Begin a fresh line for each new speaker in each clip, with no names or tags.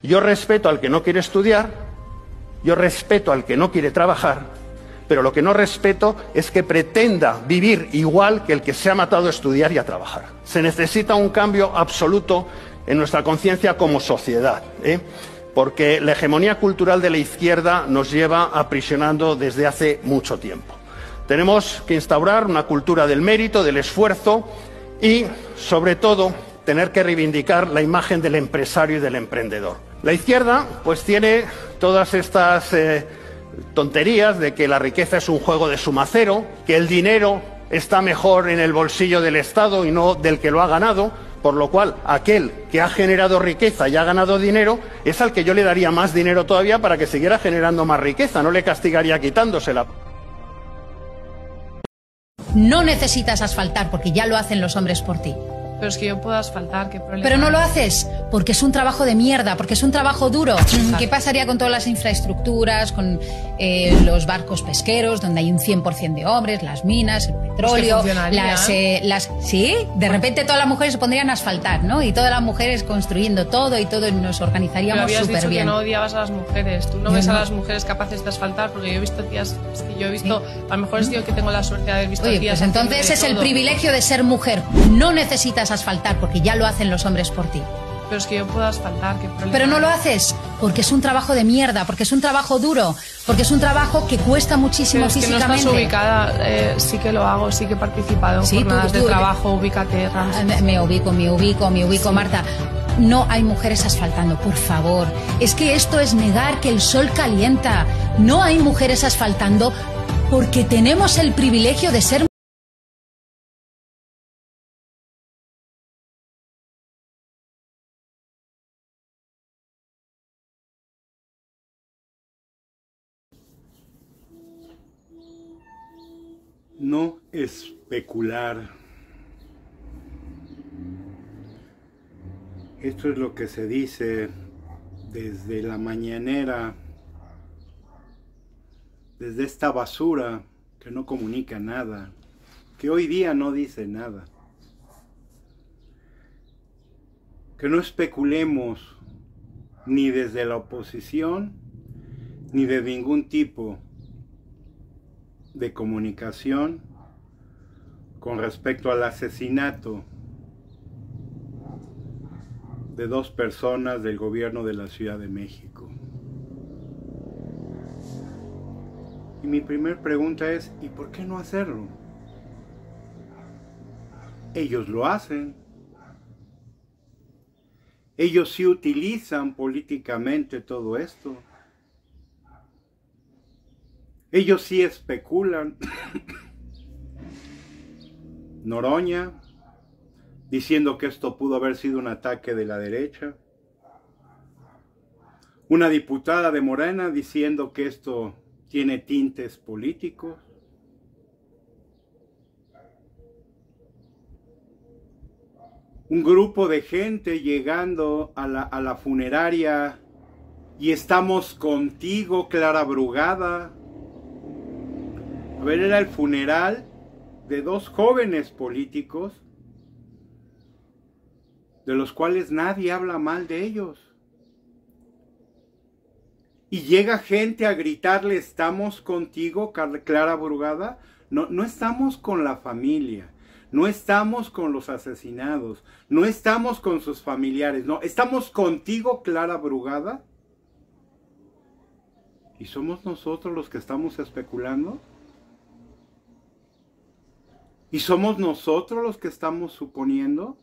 Yo respeto al que no quiere estudiar, yo respeto al que no quiere trabajar, pero lo que no respeto es que pretenda vivir igual que el que se ha matado a estudiar y a trabajar. Se necesita un cambio absoluto en nuestra conciencia como sociedad, porque la hegemonía cultural de la izquierda nos lleva aprisionando desde hace mucho tiempo. Tenemos que instaurar una cultura del mérito, del esfuerzo y, sobre todo, tener que reivindicar la imagen del empresario y del emprendedor. La izquierda, pues, tiene todas estas tonterías de que la riqueza es un juego de suma cero, que el dinero está mejor en el bolsillo del Estado y no del que lo ha ganado, por lo cual aquel que ha generado riqueza y ha ganado dinero es al que yo le daría más dinero todavía para que siguiera generando más riqueza, no le castigaría quitándosela.
No necesitas asfaltar porque ya lo hacen los hombres por ti.
Pero es que yo puedo asfaltar, ¿qué problema?
Pero no lo haces porque es un trabajo de mierda, porque es un trabajo duro. ¿Qué pasaría con todas las infraestructuras, con los barcos pesqueros, donde hay un 100% de hombres, las minas, el petróleo, sí, de repente todas las mujeres se pondrían a asfaltar, ¿no? Y todas las mujeres construyendo todo y nos organizaríamos súper bien.
Pero habías dicho que no odiabas a las mujeres. Tú no ves a las mujeres capaces de asfaltar, porque yo he visto tías, a lo mejor es yo que tengo la suerte de haber visto tías.
Pues entonces es el privilegio de ser mujer. No necesitas asfaltar porque ya lo hacen los hombres por ti.
Pero es que yo puedo asfaltar, ¿qué problema?
Pero no lo haces porque es un trabajo de mierda, porque es un trabajo duro, porque es un trabajo que cuesta muchísimo físicamente.
Que no estás ubicada, sí que lo hago, sí que he participado en jornadas de trabajo, ubícate, Ramses.
Me ubico, Marta. No hay mujeres asfaltando, por favor. Es que esto es negar que el sol calienta. No hay mujeres asfaltando porque tenemos el privilegio de ser.
No especular. Esto es lo que se dice desde la mañanera, desde esta basura que no comunica nada, que hoy día no dice nada. Que no especulemos ni desde la oposición, ni de ningún tipo de comunicación con respecto al asesinato de 2 personas del gobierno de la Ciudad de México. Y mi primer pregunta es, ¿y por qué no hacerlo? Ellos lo hacen. Ellos sí utilizan políticamente todo esto. Ellos sí especulan. Noroña, diciendo que esto pudo haber sido un ataque de la derecha. Una diputada de Morena diciendo que esto tiene tintes políticos. Un grupo de gente llegando a la funeraria y estamos contigo, Clara Brugada. A ver, era el funeral de 2 jóvenes políticos, de los cuales nadie habla mal de ellos. Y llega gente a gritarle, ¿estamos contigo, Clara Brugada? No estamos con la familia, no estamos con los asesinados, no estamos con sus familiares, no, estamos contigo, Clara Brugada. ¿Y somos nosotros los que estamos especulando? ¿Y somos nosotros los que estamos suponiendo?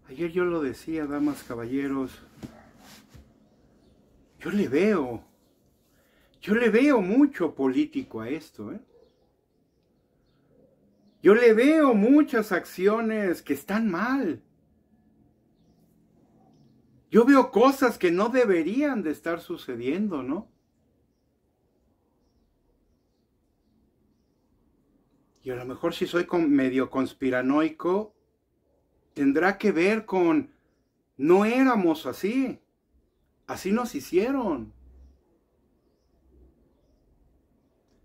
Ayer yo lo decía, damas, caballeros, yo le veo mucho político a esto, Yo le veo muchas acciones que están mal. Yo veo cosas que no deberían de estar sucediendo, ¿no? Y a lo mejor si soy medio conspiranoico, tendrá que ver con, no éramos así, así nos hicieron.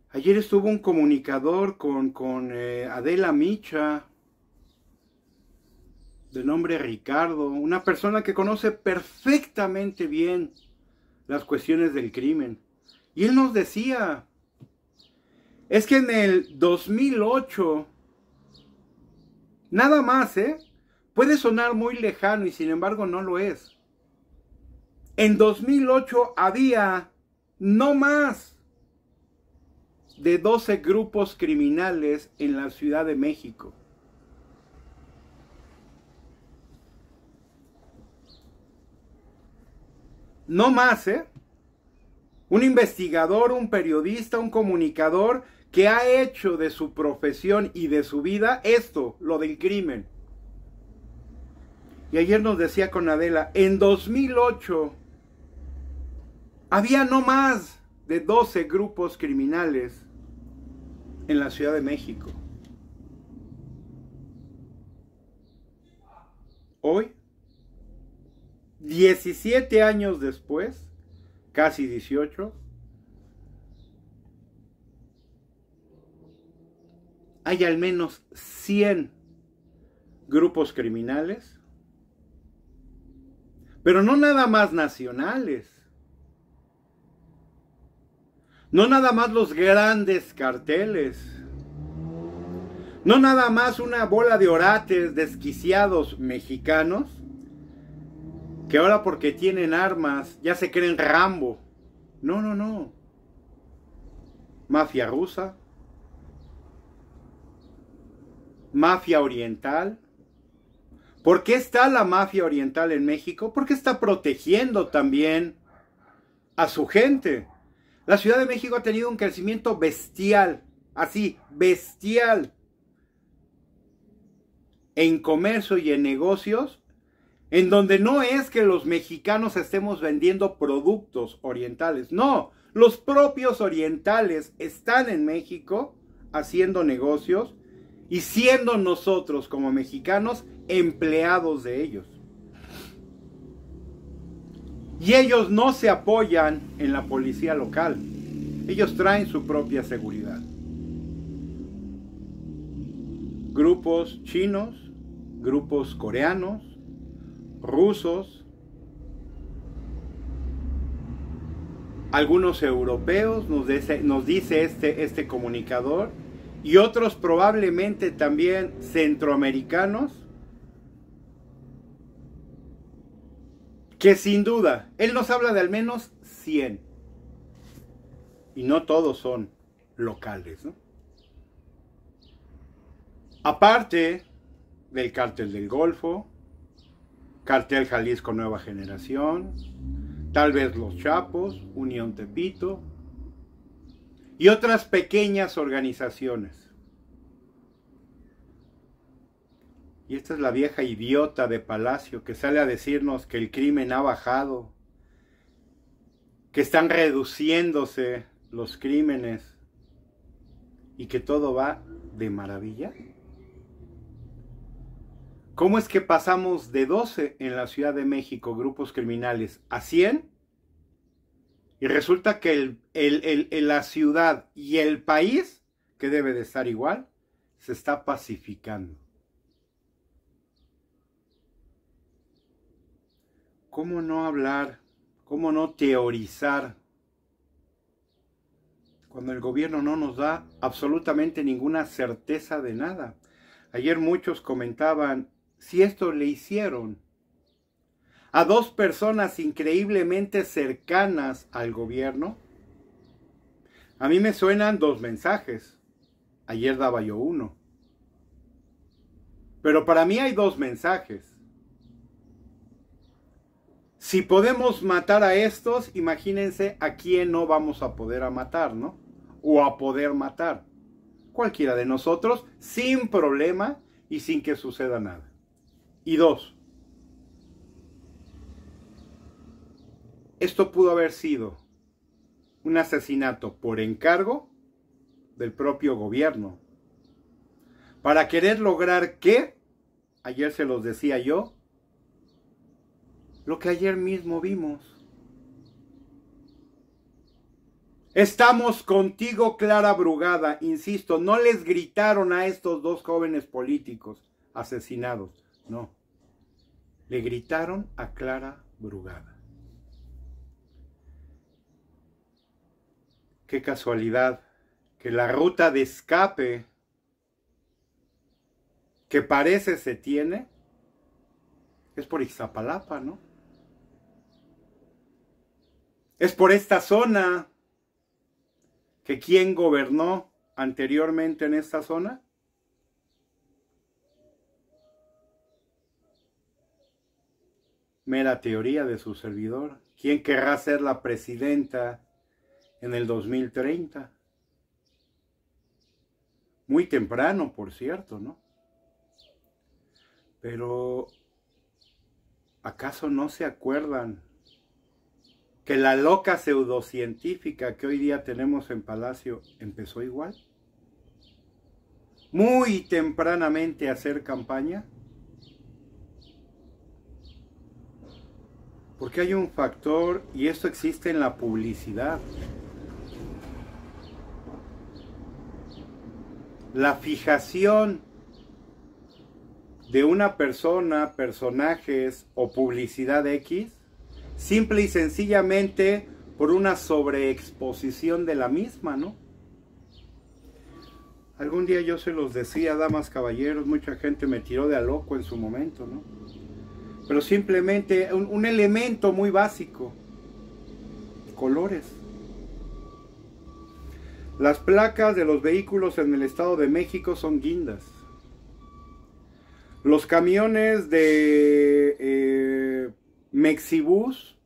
Ayer estuvo un comunicador con Adela Micha, de nombre Ricardo, una persona que conoce perfectamente bien las cuestiones del crimen. Y él nos decía, es que en el 2008, nada más, puede sonar muy lejano y sin embargo no lo es. En 2008 había no más de 12 grupos criminales en la Ciudad de México. No más, Un investigador, un periodista, un comunicador que ha hecho de su profesión y de su vida esto, lo del crimen. Y ayer nos decía con Adela, en 2008 había no más de 12 grupos criminales en la Ciudad de México. Hoy, 17 años después, casi 18, hay al menos 100 grupos criminales, pero no nada más nacionales, no nada más los grandes carteles, no nada más una bola de orates desquiciados mexicanos, que ahora porque tienen armas ya se creen Rambo. No, no, no. Mafia rusa, mafia oriental. ¿Por qué está la mafia oriental en México? Porque está protegiendo también a su gente. La Ciudad de México ha tenido un crecimiento bestial, así, bestial, en comercio y en negocios, en donde no es que los mexicanos estemos vendiendo productos orientales, no, los propios orientales están en México haciendo negocios y siendo nosotros como mexicanos empleados de ellos. Y ellos no se apoyan en la policía local, ellos traen su propia seguridad. Grupos chinos, grupos coreanos, rusos, algunos europeos, nos dice este comunicador, y otros probablemente también centroamericanos, que sin duda, él nos habla de al menos 100, y no todos son locales, ¿no? Aparte del Cártel del Golfo, Cartel Jalisco Nueva Generación, tal vez Los Chapos, Unión Tepito y otras pequeñas organizaciones. Y esta es la vieja idiota de Palacio que sale a decirnos que el crimen ha bajado, que están reduciéndose los crímenes y que todo va de maravilla. ¿Cómo es que pasamos de 12 en la Ciudad de México grupos criminales a 100? Y resulta que la ciudad y el país, que debe de estar igual, se está pacificando. ¿Cómo no hablar? ¿Cómo no teorizar? Cuando el gobierno no nos da absolutamente ninguna certeza de nada. Ayer muchos comentaban, si esto le hicieron a dos personas increíblemente cercanas al gobierno, a mí me suenan dos mensajes. Ayer daba yo uno. Pero para mí hay dos mensajes. Si podemos matar a estos, imagínense a quién no vamos a poder matar, ¿no? O a poder matar. Cualquiera de nosotros, sin problema y sin que suceda nada. Y dos, esto pudo haber sido un asesinato por encargo del propio gobierno. Para querer lograr que, ayer se los decía yo, lo que ayer mismo vimos. Estamos contigo, Clara Brugada, insisto, no les gritaron a estos dos jóvenes políticos asesinados, no. Le gritaron a Clara Brugada. Qué casualidad que la ruta de escape que parece se tiene es por Iztapalapa, ¿no? Es por esta zona que ¿quién gobernó anteriormente en esta zona? Mera teoría de su servidor. ¿Quién querrá ser la presidenta en el 2030? Muy temprano, por cierto, ¿no? Pero, ¿acaso no se acuerdan que la loca pseudocientífica que hoy día tenemos en Palacio empezó igual? Muy tempranamente a hacer campaña. Porque hay un factor, y esto existe en la publicidad. La fijación de una persona, personajes o publicidad X, simple y sencillamente por una sobreexposición de la misma, ¿no? Algún día yo se los decía, damas, caballeros, mucha gente me tiró de a loco en su momento, ¿no? Pero simplemente un elemento muy básico, colores. Las placas de los vehículos en el Estado de México son guindas. Los camiones de Mexibus,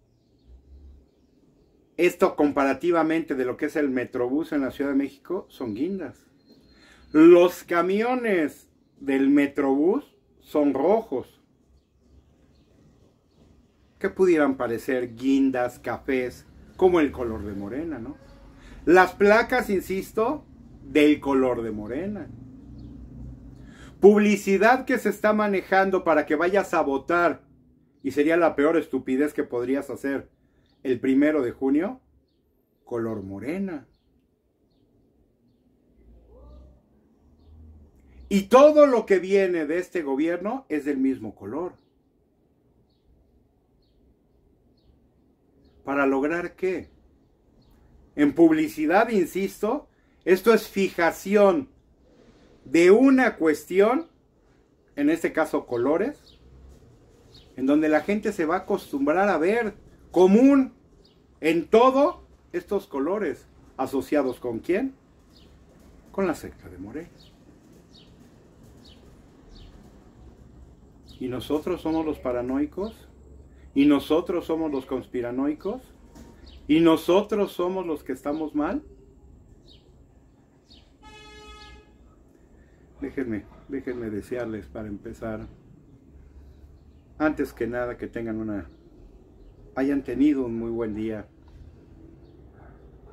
esto comparativamente de lo que es el Metrobús en la Ciudad de México, son guindas. Los camiones del Metrobús son rojos. Que pudieran parecer guindas, cafés, como el color de Morena, ¿no? Las placas, insisto, del color de Morena. Publicidad que se está manejando para que vayas a votar, y sería la peor estupidez que podrías hacer el 1 de junio, color Morena. Y todo lo que viene de este gobierno es del mismo color. ¿Para lograr qué? En publicidad, insisto, esto es fijación de una cuestión, en este caso colores, en donde la gente se va a acostumbrar a ver común en todo estos colores, asociados ¿con quién? Con la secta de Morena. ¿Y nosotros somos los paranoicos? ¿Y nosotros somos los conspiranoicos? ¿Y nosotros somos los que estamos mal? Déjenme desearles para empezar, antes que nada, que hayan tenido un muy buen día,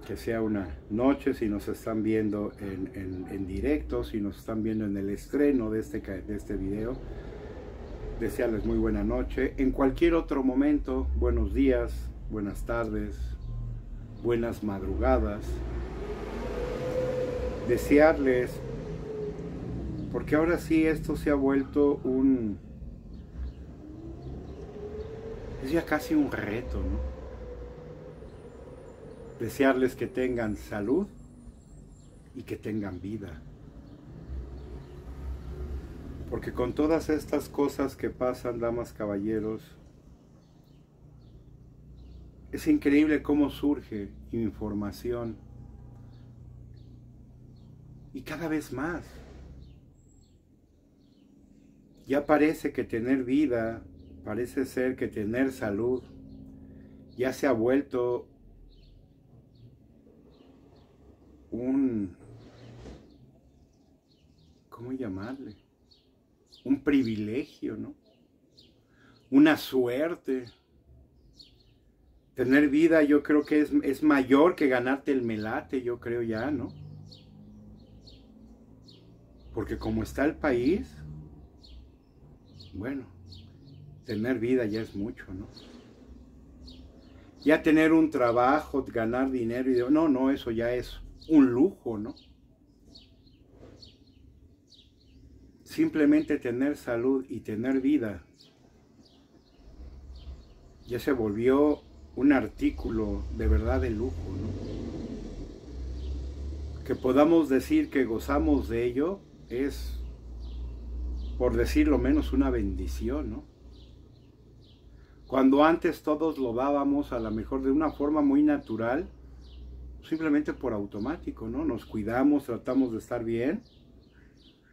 que sea una noche, si nos están viendo en directo, si nos están viendo en el estreno de este video, desearles muy buena noche. En cualquier otro momento, buenos días, buenas tardes, buenas madrugadas. Desearles, porque ahora sí esto se ha vuelto es ya casi un reto, ¿no? Desearles que tengan salud y que tengan vida. Porque con todas estas cosas que pasan, damas, caballeros, es increíble cómo surge información. Y cada vez más. Ya parece que tener vida, parece ser que tener salud, ya se ha vuelto ¿cómo llamarle? Un privilegio, ¿no? Una suerte. Tener vida, yo creo que es mayor que ganarte el melate, yo creo ya, ¿no? Porque como está el país, bueno, tener vida ya es mucho, ¿no? Ya tener un trabajo, ganar dinero, no, eso ya es un lujo, ¿no? Simplemente tener salud y tener vida ya se volvió un artículo de verdad de lujo, ¿no? Que podamos decir que gozamos de ello es, por decirlo menos, una bendición, ¿no? Cuando antes todos lo dábamos a lo mejor de una forma muy natural, simplemente por automático, ¿no? Nos cuidamos, tratamos de estar bien.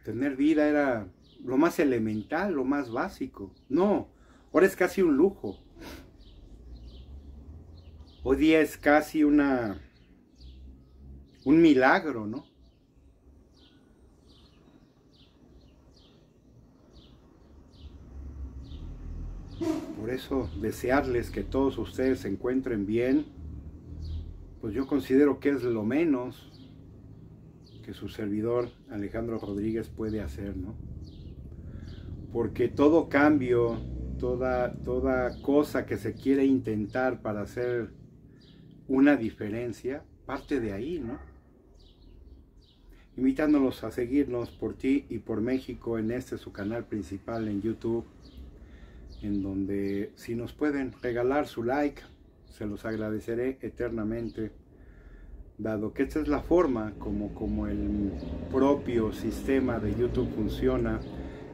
Tener vida era lo más elemental, lo más básico. No, ahora es casi un lujo. Hoy día es casi un milagro, ¿no? Por eso, desearles que todos ustedes se encuentren bien, pues yo considero que es lo menos que su servidor Alejandro Rodríguez puede hacer, ¿no? Porque todo cambio, toda cosa que se quiere intentar para hacer una diferencia, parte de ahí, ¿no? Invitándolos a seguirnos por ti y por México en su canal principal en YouTube, en donde si nos pueden regalar su like, se los agradeceré eternamente, dado que esta es la forma como el propio sistema de YouTube funciona,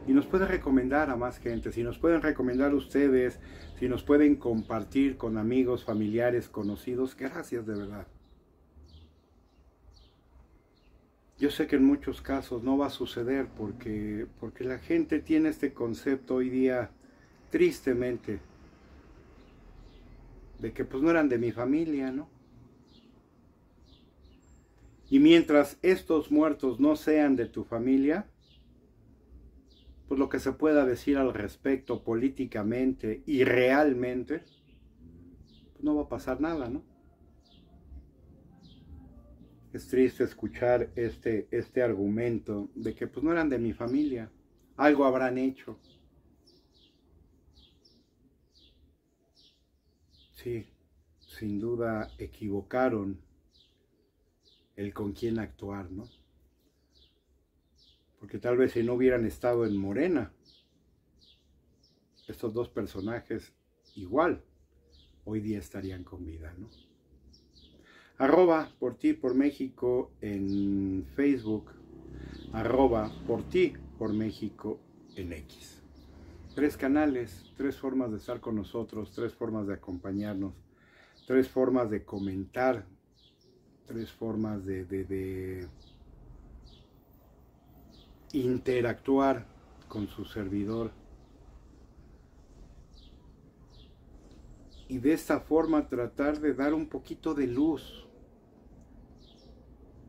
y nos puede recomendar a más gente. Si nos pueden recomendar ustedes, si nos pueden compartir con amigos, familiares, conocidos, gracias de verdad. Yo sé que en muchos casos no va a suceder porque la gente tiene este concepto hoy día, tristemente, de que pues no eran de mi familia, ¿no? Y mientras estos muertos no sean de tu familia, pues lo que se pueda decir al respecto políticamente y realmente, pues no va a pasar nada, ¿no? Es triste escuchar este argumento de que pues no eran de mi familia, algo habrán hecho. Sí, sin duda equivocaron el con quién actuar, ¿no? Porque tal vez si no hubieran estado en Morena, estos dos personajes igual hoy día estarían con vida, ¿no? @ por ti por México en Facebook, @ por ti por México en X. 3 canales, 3 formas de estar con nosotros, 3 formas de acompañarnos, 3 formas de comentar, 3 formas de interactuar con su servidor. Y de esta forma tratar de dar un poquito de luz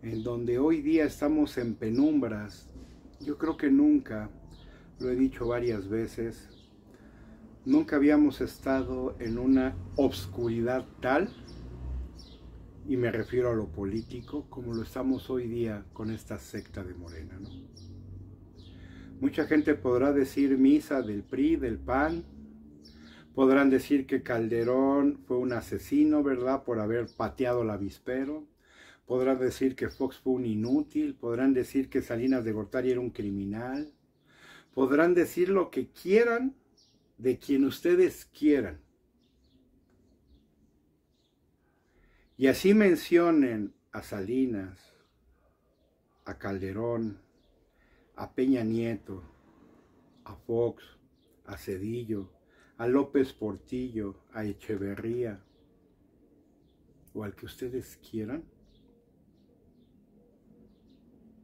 en donde hoy día estamos en penumbras. Yo creo que nunca, lo he dicho varias veces, nunca habíamos estado en una obscuridad tal, y me refiero a lo político, como lo estamos hoy día con esta secta de Morena, ¿no? Mucha gente podrá decir misa del PRI, del PAN, podrán decir que Calderón fue un asesino, ¿verdad?, por haber pateado el avispero. Podrán decir que Fox fue un inútil, podrán decir que Salinas de Gortari era un criminal, podrán decir lo que quieran de quien ustedes quieran. Y así mencionen a Salinas, a Calderón, a Peña Nieto, a Fox, a Zedillo, a López Portillo, a Echeverría, o al que ustedes quieran,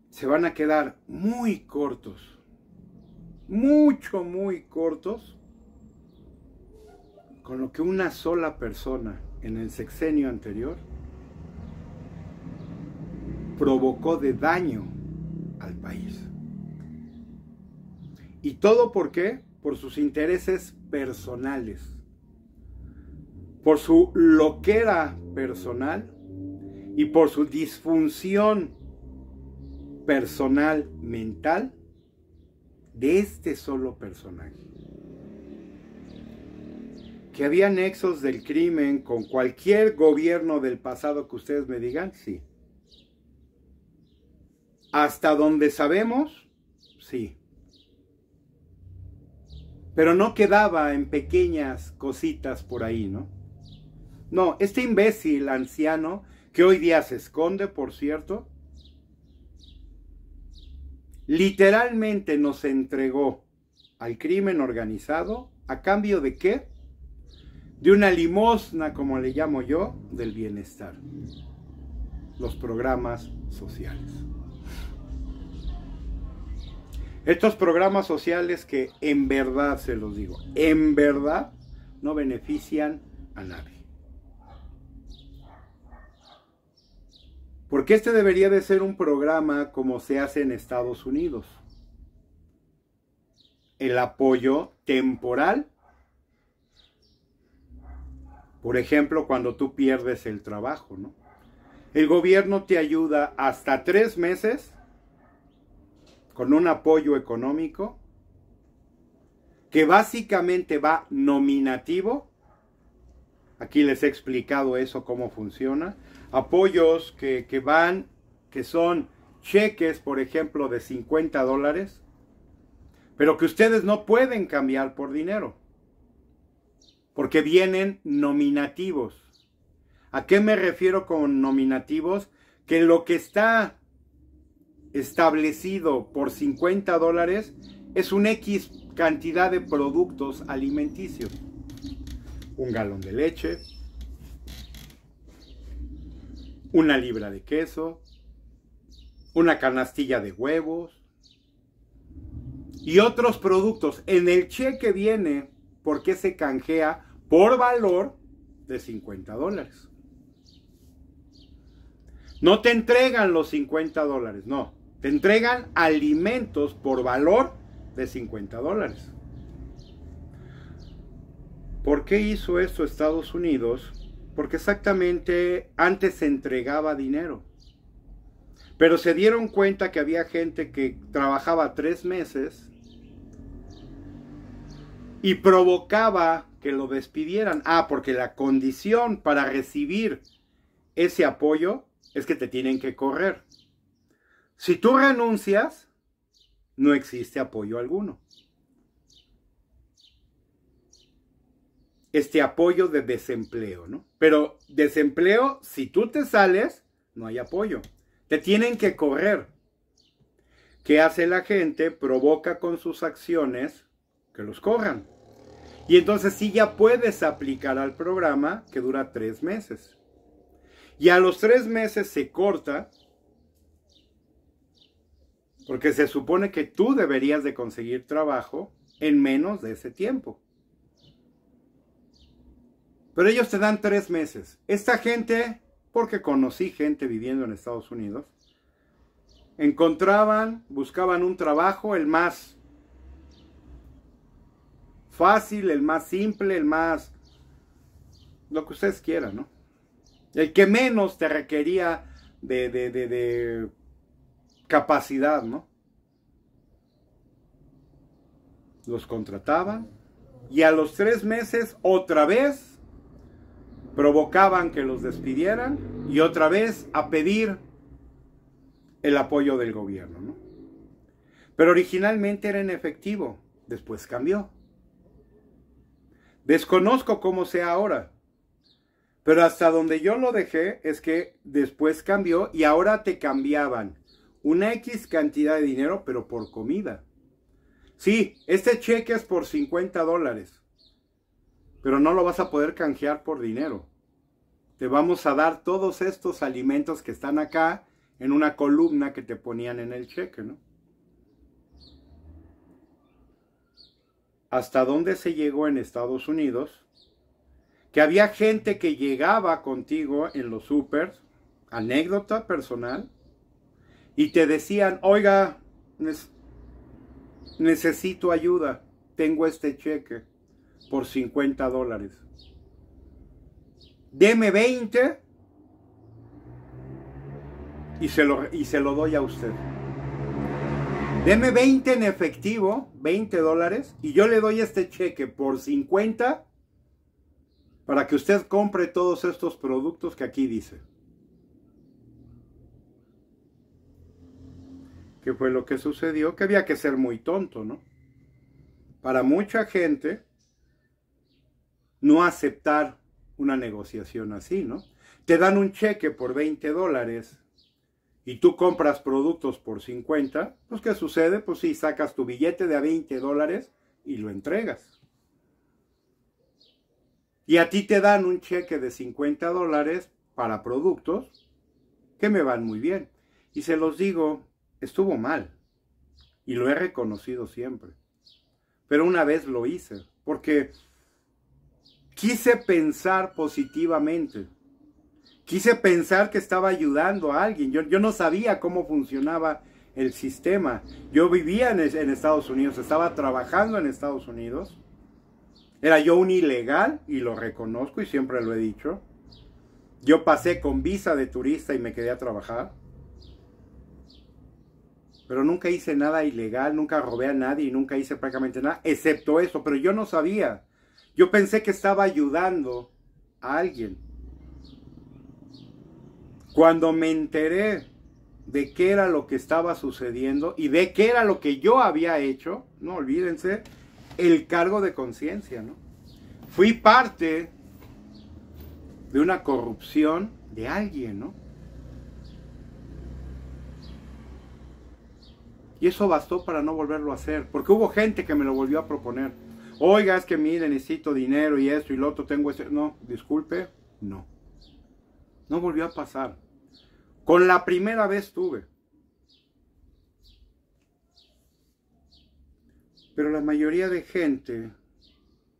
se van a quedar muy cortos, muy cortos, con lo que una sola persona en el sexenio anterior provocó de daño al país. ¿Y todo por qué? Por sus intereses personales, por su loquera personal y por su disfunción personal, mental, de este solo personaje. ¿Que había nexos del crimen con cualquier gobierno del pasado que ustedes me digan? Sí. Hasta donde sabemos, sí. pero no quedaba en pequeñas cositas por ahí, ¿no? No, este imbécil anciano, que hoy día se esconde, por cierto, literalmente nos entregó al crimen organizado, ¿a cambio de qué? De una limosna, como le llamo yo, del bienestar. Los programas sociales. Estos programas sociales que en verdad, se los digo, en verdad no benefician a nadie. Porque este debería de ser un programa como se hace en Estados Unidos. El apoyo temporal. Por ejemplo, cuando tú pierdes el trabajo, ¿no? El gobierno te ayuda hasta 3 meses con un apoyo económico que básicamente va nominativo. Aquí les he explicado eso, cómo funciona. Apoyos que son cheques, por ejemplo, de $50, pero que ustedes no pueden cambiar por dinero, porque vienen nominativos. ¿A qué me refiero con nominativos? Que lo que está establecido por $50 es un X cantidad de productos alimenticios. Un galón de leche, una libra de queso, una canastilla de huevos y otros productos. En el cheque viene porque se canjea por valor de $50. No te entregan los $50, no. Te entregan alimentos por valor de $50. ¿Por qué hizo esto Estados Unidos? Porque exactamente antes se entregaba dinero. Pero se dieron cuenta que había gente que trabajaba 3 meses y provocaba que lo despidieran. Porque la condición para recibir ese apoyo es que te tienen que correr. Si tú renuncias, no existe apoyo alguno. Este apoyo de desempleo, ¿no? Pero desempleo, si tú te sales, no hay apoyo. Te tienen que correr. ¿Qué hace la gente? Provoca con sus acciones que los corran. Y entonces sí ya puedes aplicar al programa que dura 3 meses. Y a los 3 meses se corta, porque se supone que tú deberías de conseguir trabajo en menos de ese tiempo. Pero ellos te dan 3 meses. Esta gente, porque conocí gente viviendo en Estados Unidos, buscaban un trabajo, el más fácil, el más simple, el más, lo que ustedes quieran, ¿no? El que menos te requería de capacidad, ¿no? Los contrataban y a los 3 meses otra vez provocaban que los despidieran y otra vez a pedir el apoyo del gobierno, ¿no? Pero originalmente era en efectivo, después cambió. Desconozco cómo sea ahora, pero hasta donde yo lo dejé es que después cambió y ahora te cambiaban una X cantidad de dinero, pero por comida. Sí, este cheque es por $50, pero no lo vas a poder canjear por dinero. Te vamos a dar todos estos alimentos que están acá en una columna que te ponían en el cheque, ¿no? ¿Hasta dónde se llegó en Estados Unidos? Que había gente que llegaba contigo en los supers, anécdota personal, y te decían, oiga, necesito ayuda, tengo este cheque por $50. Deme 20 y se lo doy a usted. Deme 20 en efectivo, $20, y yo le doy este cheque por 50 para que usted compre todos estos productos que aquí dice. ¿Qué fue lo que sucedió? Que había que ser muy tonto, ¿no? para mucha gente no aceptar una negociación así, ¿no? Te dan un cheque por $20 y tú compras productos por 50, pues ¿qué sucede? Pues sí, sacas tu billete de a $20 y lo entregas. Y a ti te dan un cheque de $50 para productos que me van muy bien. Y se los digo, estuvo mal. Y lo he reconocido siempre. Pero una vez lo hice, porque quise pensar positivamente. Quise pensar que estaba ayudando a alguien. Yo no sabía cómo funcionaba el sistema. Yo vivía en Estados Unidos, estaba trabajando en Estados Unidos. Era yo un ilegal, y lo reconozco y siempre lo he dicho. Yo pasé con visa de turista y me quedé a trabajar. Pero nunca hice nada ilegal, nunca robé a nadie y nunca hice prácticamente nada, excepto eso. Pero yo no sabía. Yo pensé que estaba ayudando a alguien. Cuando me enteré de qué era lo que estaba sucediendo y de qué era lo que yo había hecho, no olvídense, el cargo de conciencia, ¿no? Fui parte de una corrupción de alguien, ¿no? Y eso bastó para no volverlo a hacer, porque hubo gente que me lo volvió a proponer. Oiga, es que mire, necesito dinero y esto y lo otro, tengo ese... No, disculpe, no. No volvió a pasar. Con la primera vez tuve. Pero la mayoría de gente,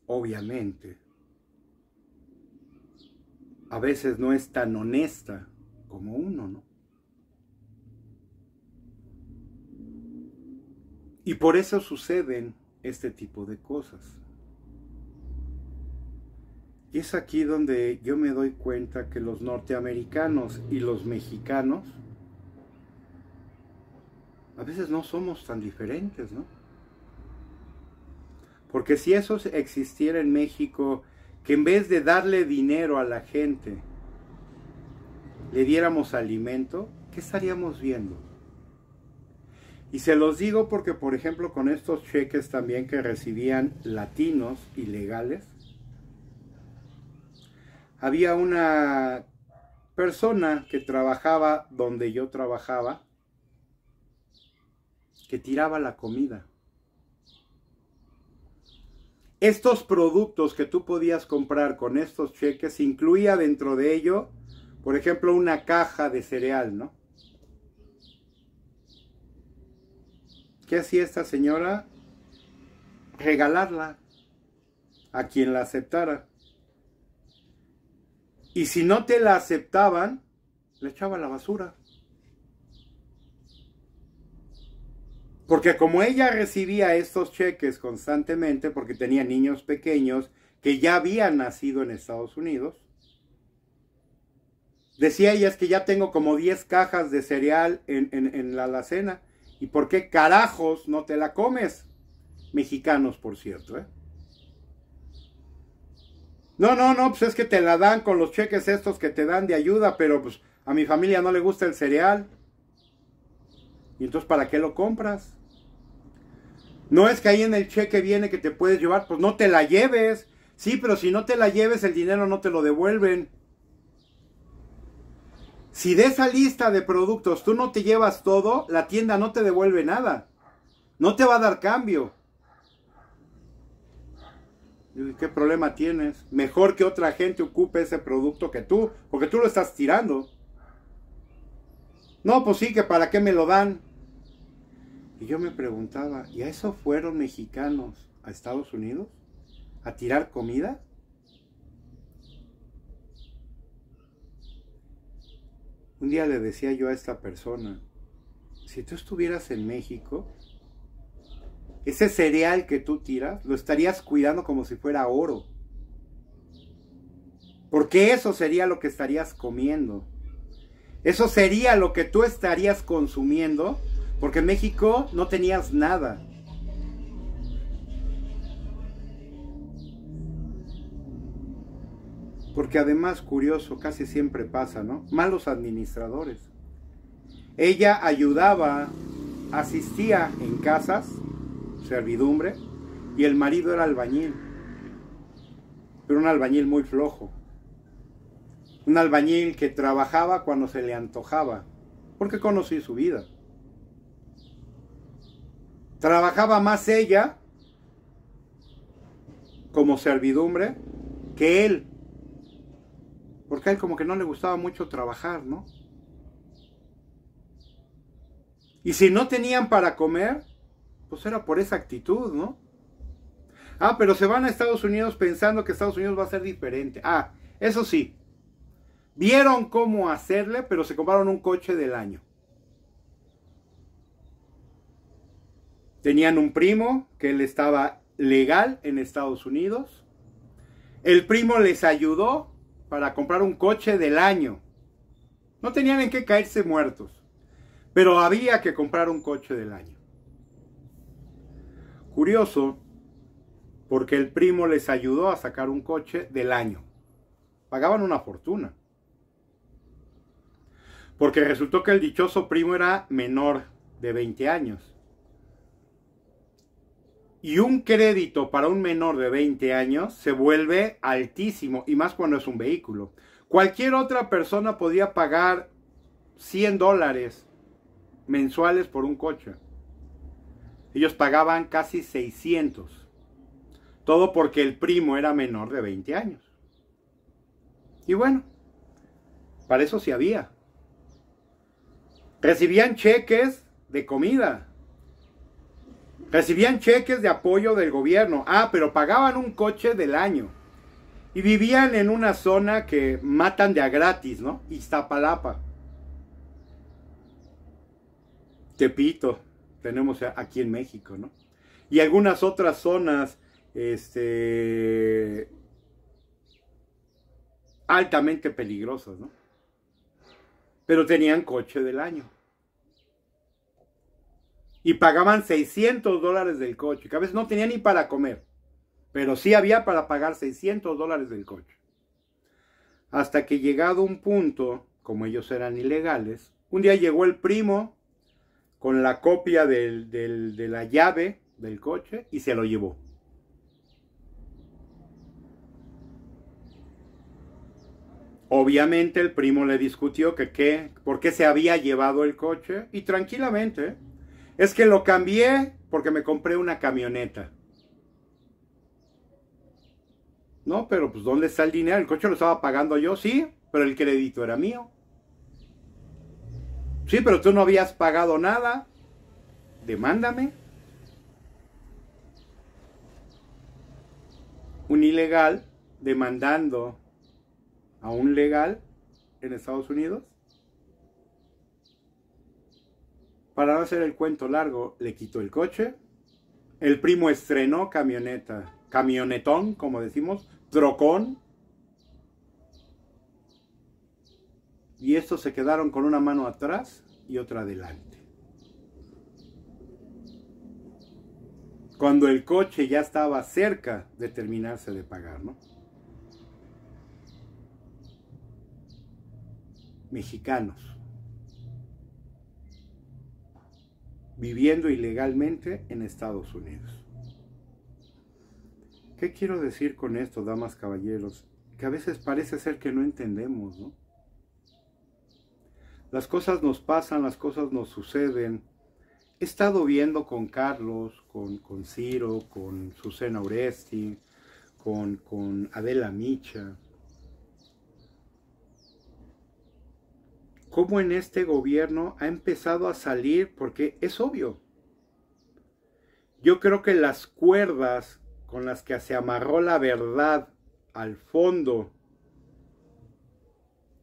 obviamente, a veces no es tan honesta como uno, ¿no? Y por eso suceden este tipo de cosas. Y es aquí donde yo me doy cuenta que los norteamericanos y los mexicanos a veces no somos tan diferentes, ¿no? Porque si eso existiera en México, que en vez de darle dinero a la gente, le diéramos alimento, ¿qué estaríamos viendo? Y se los digo porque, por ejemplo, con estos cheques también que recibían latinos ilegales, había una persona que trabajaba donde yo trabajaba, que tiraba la comida. Estos productos que tú podías comprar con estos cheques, incluía dentro de ello, por ejemplo, una caja de cereal, ¿no? ¿Qué hacía esta señora? Regalarla a quien la aceptara. Y si no te la aceptaban, le echaba a la basura. Porque como ella recibía estos cheques constantemente, porque tenía niños pequeños que ya habían nacido en Estados Unidos, decía ella, es que ya tengo como 10 cajas de cereal en la alacena. ¿Y por qué carajos no te la comes? Mexicanos, por cierto, ¿eh? No, pues es que te la dan con los cheques estos que te dan de ayuda, pero pues a mi familia no le gusta el cereal. ¿Y entonces para qué lo compras? No es que ahí en el cheque viene que te puedes llevar, pues no te la lleves. Sí, pero si no te la lleves, el dinero no te lo devuelven. Si de esa lista de productos tú no te llevas todo, la tienda no te devuelve nada. No te va a dar cambio. ¿Qué problema tienes? Mejor que otra gente ocupe ese producto que tú, porque tú lo estás tirando. No, pues sí, que para qué me lo dan. Y yo me preguntaba, ¿y a eso fueron mexicanos a Estados Unidos? ¿A tirar comida? Un día le decía yo a esta persona, si tú estuvieras en México, ese cereal que tú tiras, lo estarías cuidando como si fuera oro. Porque eso sería lo que estarías comiendo. Eso sería lo que tú estarías consumiendo, porque en México no tenías nada. Porque además, curioso, casi siempre pasa, ¿no? Malos administradores. Ella ayudaba, asistía en casas, servidumbre, y el marido era albañil, pero un albañil muy flojo, un albañil que trabajaba cuando se le antojaba, porque conocí su vida. Trabajaba más ella como servidumbre que él, porque a él como que no le gustaba mucho trabajar, ¿no? Y si no tenían para comer, pues era por esa actitud, ¿no? Ah, pero se van a Estados Unidos pensando que Estados Unidos va a ser diferente. Ah, eso sí, vieron cómo hacerle, pero se compraron un coche del año. Tenían un primo que él estaba legal en Estados Unidos. El primo les ayudó para comprar un coche del año. No tenían en qué caerse muertos, pero había que comprar un coche del año. Curioso, porque el primo les ayudó a sacar un coche del año. Pagaban una fortuna. Porque resultó que el dichoso primo era menor de 20 años. Y un crédito para un menor de 20 años se vuelve altísimo, y más cuando es un vehículo. Cualquier otra persona podía pagar $100 mensuales por un coche. Ellos pagaban casi 600. Todo porque el primo era menor de 20 años. Y bueno, para eso sí había. Recibían cheques de comida. Recibían cheques de apoyo del gobierno. Ah, pero pagaban un coche del año. Y vivían en una zona que matan de a gratis, ¿no? Iztapalapa. Tepito, tenemos aquí en México, ¿no? Y algunas otras zonas, altamente peligrosas, ¿no? Pero tenían coche del año. Y pagaban $600 del coche, que a veces no tenían ni para comer, pero sí había para pagar $600 del coche. Hasta que llegado un punto, como ellos eran ilegales, un día llegó el primo con la copia de la llave del coche y se lo llevó. Obviamente el primo le discutió por qué se había llevado el coche, y tranquilamente, es que lo cambié porque me compré una camioneta. No, pero pues ¿dónde está el dinero? El coche lo estaba pagando yo, sí, pero el crédito era mío. Sí, pero tú no habías pagado nada. Demándame. Un ilegal demandando a un legal en Estados Unidos. Para no hacer el cuento largo, le quitó el coche. El primo estrenó camioneta, camionetón, como decimos, trocón. Y estos se quedaron con una mano atrás y otra adelante. Cuando el coche ya estaba cerca de terminarse de pagar, ¿no? Mexicanos, viviendo ilegalmente en Estados Unidos. ¿Qué quiero decir con esto, damas, caballeros? Que a veces parece ser que no entendemos, ¿no? Las cosas nos pasan, las cosas nos suceden. He estado viendo con Carlos, con Ciro, con Susana Oresti, con Adela Micha, cómo en este gobierno ha empezado a salir, porque es obvio. Yo creo que las cuerdas con las que se amarró la verdad al fondo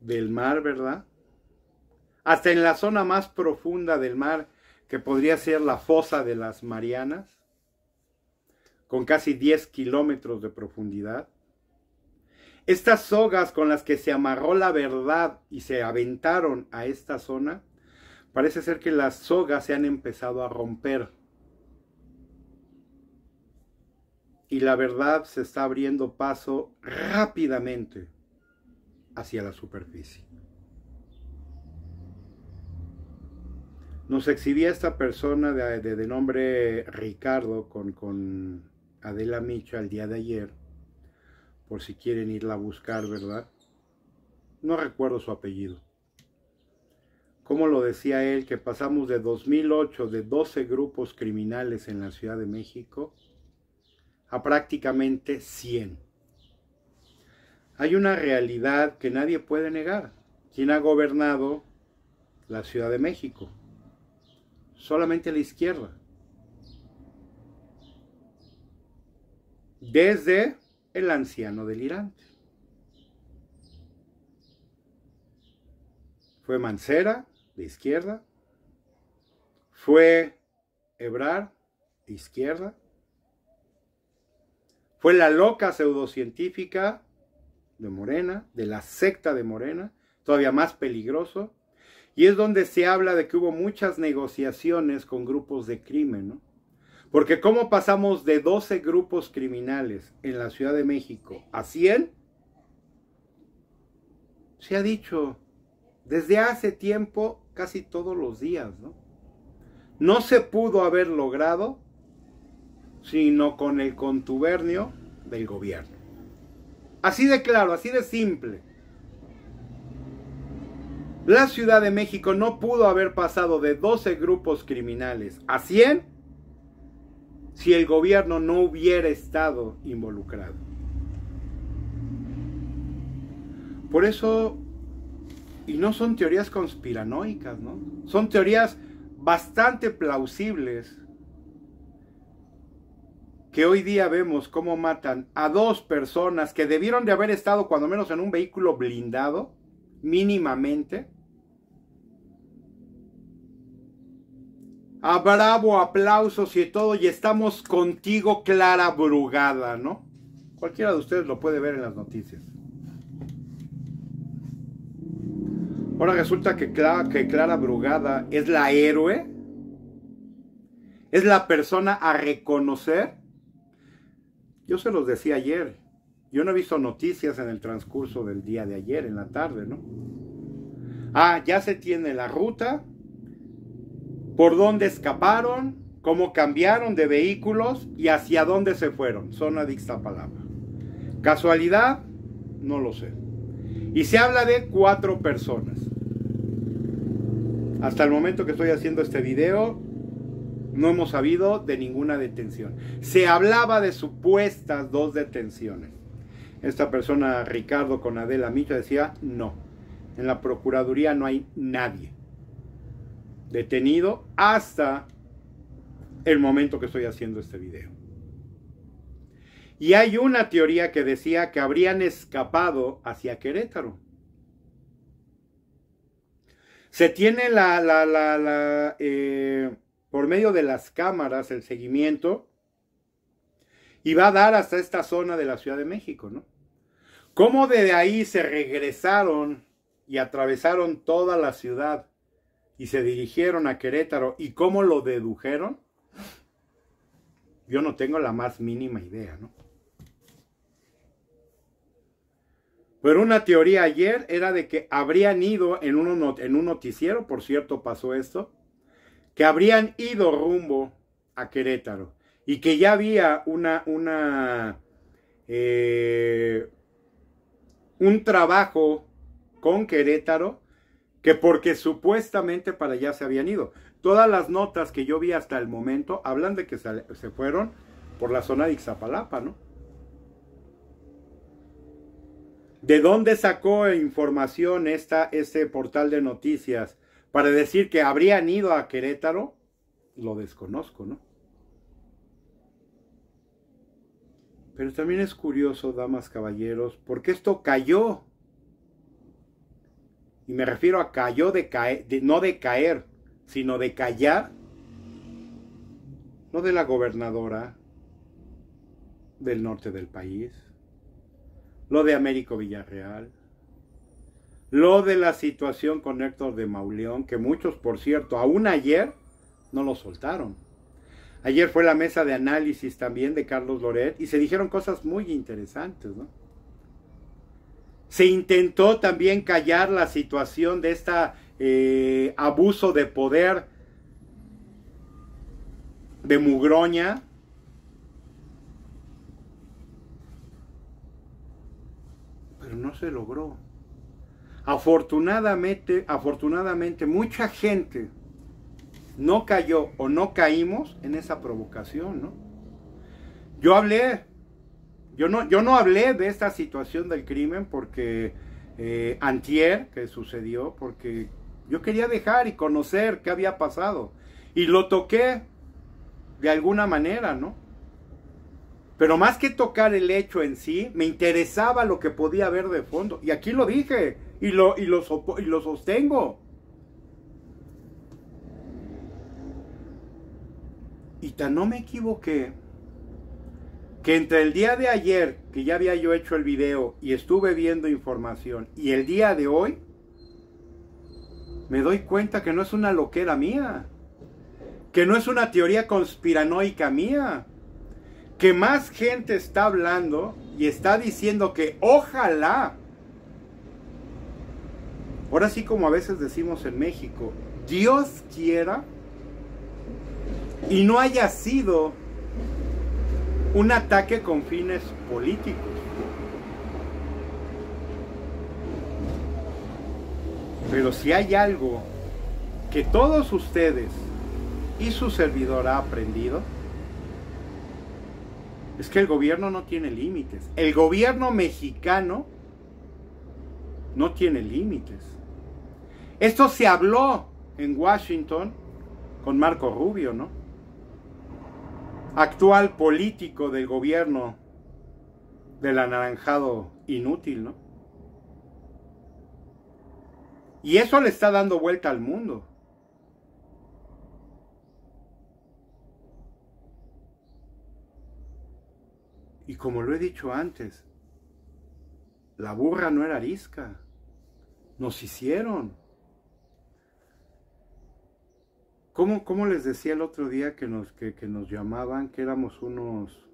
del mar, ¿verdad? Hasta en la zona más profunda del mar, que podría ser la fosa de las Marianas, con casi 10 kilómetros de profundidad. Estas sogas con las que se amarró la verdad y se aventaron a esta zona, parece ser que las sogas se han empezado a romper. Y la verdad se está abriendo paso rápidamente hacia la superficie. Nos exhibía esta persona de nombre Ricardo con Adela Micha el día de ayer, por si quieren irla a buscar, ¿verdad? No recuerdo su apellido. Como lo decía él, que pasamos de 2008, de 12 grupos criminales en la Ciudad de México, a prácticamente 100. Hay una realidad que nadie puede negar. ¿Quién ha gobernado la Ciudad de México? Solamente la izquierda. Desde el anciano delirante. Fue Mancera, de izquierda. Fue Ebrard, de izquierda. Fue la loca pseudocientífica de Morena, de la secta de Morena, todavía más peligroso. Y es donde se habla de que hubo muchas negociaciones con grupos de crimen, ¿no? Porque ¿cómo pasamos de 12 grupos criminales en la Ciudad de México a 100? Se ha dicho desde hace tiempo, casi todos los días, ¿no? No se pudo haber logrado sino con el contubernio del gobierno. Así de claro, así de simple. La Ciudad de México no pudo haber pasado de 12 grupos criminales a 100 si el gobierno no hubiera estado involucrado. Por eso, y no son teorías conspiranoicas, ¿no? Son teorías bastante plausibles, que hoy día vemos cómo matan a 2 personas que debieron de haber estado cuando menos en un vehículo blindado, mínimamente. A bravo, aplausos y todo, y estamos contigo, Clara Brugada, ¿no? Cualquiera de ustedes lo puede ver en las noticias. Ahora resulta que Clara Brugada es la héroe, es la persona a reconocer. Yo se los decía ayer, yo no he visto noticias en el transcurso del día de ayer, en la tarde, ¿no? Ah, ya se tiene la ruta, por dónde escaparon, cómo cambiaron de vehículos y hacia dónde se fueron. Zona de Ixtapalapa. ¿Casualidad? No lo sé. Y se habla de 4 personas. Hasta el momento que estoy haciendo este video, no hemos sabido de ninguna detención. Se hablaba de supuestas 2 detenciones. Esta persona, Ricardo con Adela Micha, decía no. En la Procuraduría no hay nadie detenido hasta el momento que estoy haciendo este video. Y hay una teoría que decía que habrían escapado hacia Querétaro. Se tiene por medio de las cámaras el seguimiento y va a dar hasta esta zona de la Ciudad de México, ¿no? Cómo de ahí se regresaron y atravesaron toda la ciudad y se dirigieron a Querétaro y cómo lo dedujeron, yo no tengo la más mínima idea, ¿no? Pero una teoría ayer era de que habrían ido en un noticiero, por cierto pasó esto, que habrían ido rumbo a Querétaro y que ya había un trabajo con Querétaro, que porque supuestamente para allá se habían ido. Todas las notas que yo vi hasta el momento hablan de que se fueron por la zona de Ixtapalapa, ¿no? ¿De dónde sacó información este portal de noticias para decir que habrían ido a Querétaro? Lo desconozco, ¿no? Pero también es curioso, damas, caballeros, porque esto cayó. Y me refiero a cayó no de caer, sino de callar. No de la gobernadora del norte del país. Lo de Américo Villarreal. Lo de la situación con Héctor de Mauleón, que muchos, por cierto, aún ayer no lo soltaron. Ayer fue la mesa de análisis también de Carlos Loret y se dijeron cosas muy interesantes, ¿no? Se intentó también callar la situación de abuso de poder de Mugroña, pero no se logró. Afortunadamente, mucha gente no cayó o no caímos en esa provocación, ¿no? Yo no hablé de esta situación del crimen porque antier que sucedió, porque yo quería dejar y conocer qué había pasado. Y lo toqué de alguna manera, ¿no? Pero más que tocar el hecho en sí, me interesaba lo que podía haber de fondo. Y aquí lo dije y lo sostengo. Y tan no me equivoqué que entre el día de ayer, que ya había yo hecho el video y estuve viendo información, y el día de hoy, me doy cuenta que no es una loquera mía, que no es una teoría conspiranoica mía, que más gente está hablando y está diciendo que ojalá, ahora sí como a veces decimos en México, Dios quiera y no haya sido un ataque con fines políticos. Pero si hay algo que todos ustedes y su servidor ha aprendido, es que el gobierno no tiene límites. El gobierno mexicano no tiene límites. Esto se habló en Washington con Marco Rubio, ¿no? Actual político del gobierno del anaranjado inútil, ¿no? Y eso le está dando vuelta al mundo. Y como lo he dicho antes, la burra no era arisca. Nos hicieron. ¿Cómo les decía el otro día que nos llamaban, que éramos unos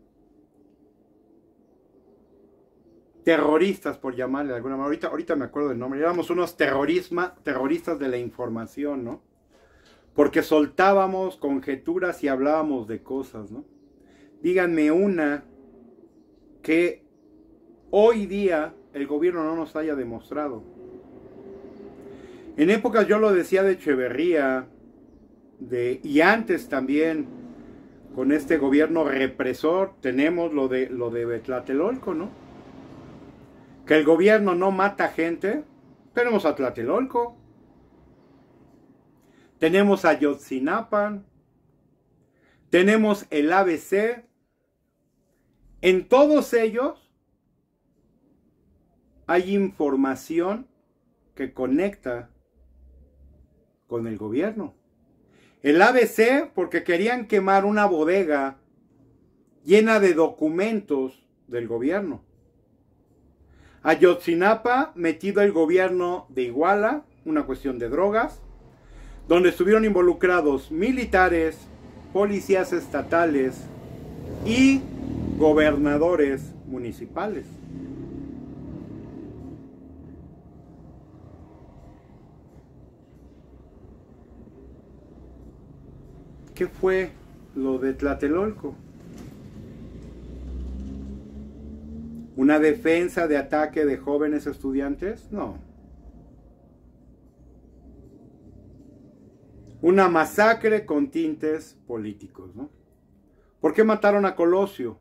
terroristas, por llamarle de alguna manera? Ahorita me acuerdo del nombre. Éramos unos terroristas de la información, ¿no? Porque soltábamos conjeturas y hablábamos de cosas, ¿no? Díganme una que hoy día el gobierno no nos haya demostrado. En épocas, yo lo decía de Echeverría, y antes también, con este gobierno represor, tenemos lo de Tlatelolco, ¿no? Que el gobierno no mata gente. Tenemos a Tlatelolco, tenemos a Ayotzinapa, tenemos el ABC. En todos ellos hay información que conecta con el gobierno. El ABC porque querían quemar una bodega llena de documentos del gobierno. Ayotzinapa, metido el gobierno de Iguala, una cuestión de drogas, donde estuvieron involucrados militares, policías estatales y gobernadores municipales. ¿Qué fue lo de Tlatelolco? ¿Una defensa de ataque de jóvenes estudiantes? No. Una masacre con tintes políticos, ¿no? ¿Por qué mataron a Colosio?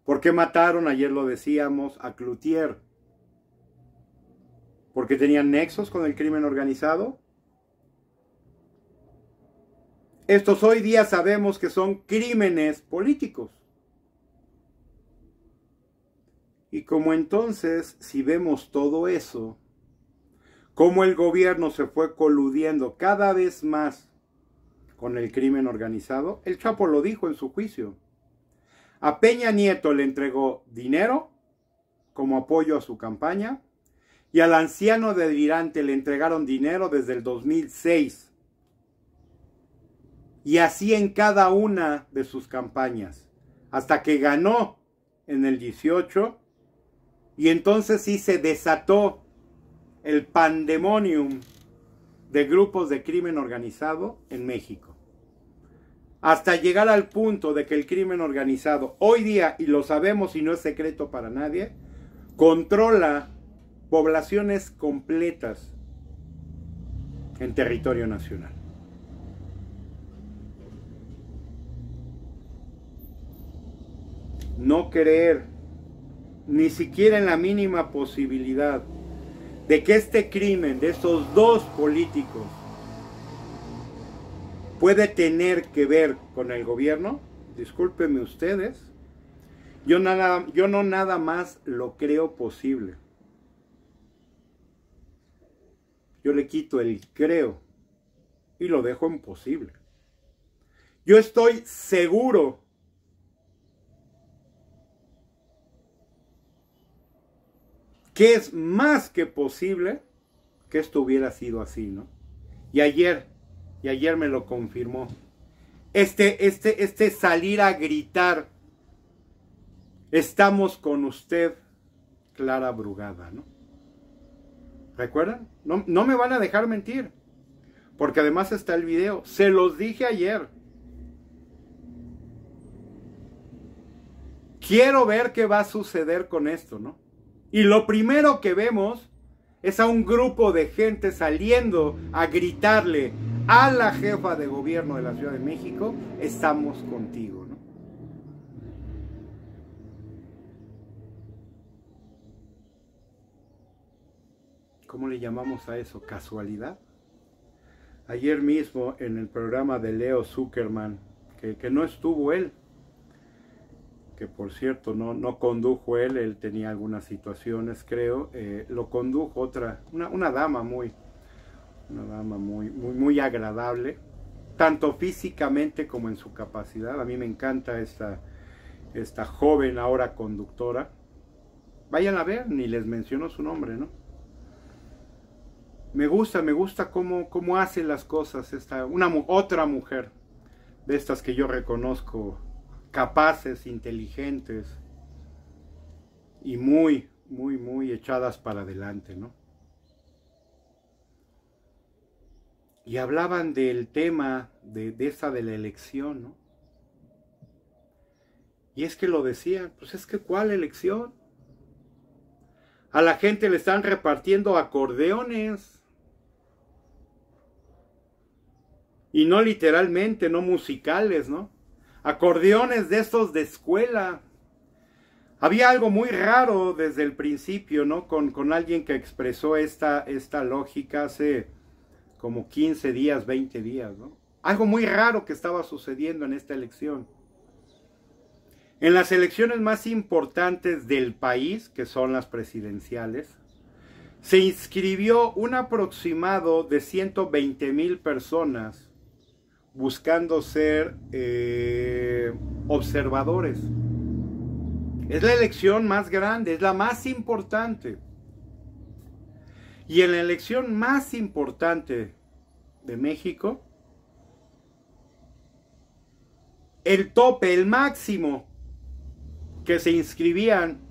¿Por qué mataron, ayer lo decíamos, a Cloutier? ¿Porque tenían nexos con el crimen organizado? Estos hoy día sabemos que son crímenes políticos. Y como entonces, si vemos todo eso, cómo el gobierno se fue coludiendo cada vez más con el crimen organizado, el Chapo lo dijo en su juicio. A Peña Nieto le entregó dinero como apoyo a su campaña y al anciano delirante le entregaron dinero desde el 2006. Y así en cada una de sus campañas, hasta que ganó en el 18, y entonces sí se desató el pandemonium de grupos de crimen organizado en México. Hasta llegar al punto de que el crimen organizado hoy día, y lo sabemos y no es secreto para nadie, controla poblaciones completas en territorio nacional. No creer ni siquiera en la mínima posibilidad de que este crimen de estos dos políticos puede tener que ver con el gobierno, discúlpenme ustedes, yo no nada más lo creo posible. Yo le quito el creo y lo dejo en posible. Yo estoy seguro que es más que posible que esto hubiera sido así, ¿no? Y ayer me lo confirmó. Este salir a gritar, estamos con usted, Clara Brugada, ¿no? ¿Recuerdan? No me van a dejar mentir, porque además está el video. Se los dije ayer. Quiero ver qué va a suceder con esto, ¿no? Y lo primero que vemos es a un grupo de gente saliendo a gritarle a la jefa de gobierno de la Ciudad de México, estamos contigo, ¿no? ¿Cómo le llamamos a eso? ¿Casualidad? Ayer mismo en el programa de Leo Zuckerman, que no estuvo él, que por cierto no condujo él tenía algunas situaciones, creo, lo condujo una dama muy agradable, tanto físicamente como en su capacidad. A mí me encanta esta joven ahora conductora. Vayan a ver, ni les menciono su nombre, ¿no? Me gusta cómo hace las cosas otra mujer de estas que yo reconozco capaces, inteligentes y muy echadas para adelante, ¿no? Y hablaban del tema de la elección, ¿no? Y es que lo decían, pues es que ¿cuál elección? A la gente le están repartiendo acordeones. Y no literalmente, no musicales, ¿no? Acordeones de estos de escuela. Había algo muy raro desde el principio, ¿no? Con alguien que expresó esta lógica hace como 15 días, 20 días, ¿no? Algo muy raro que estaba sucediendo en esta elección. En las elecciones más importantes del país, que son las presidenciales, se inscribió un aproximado de 120,000 personas buscando ser observadores. Es la elección más grande, es la más importante. Y en la elección más importante de México, el tope, el máximo que se inscribían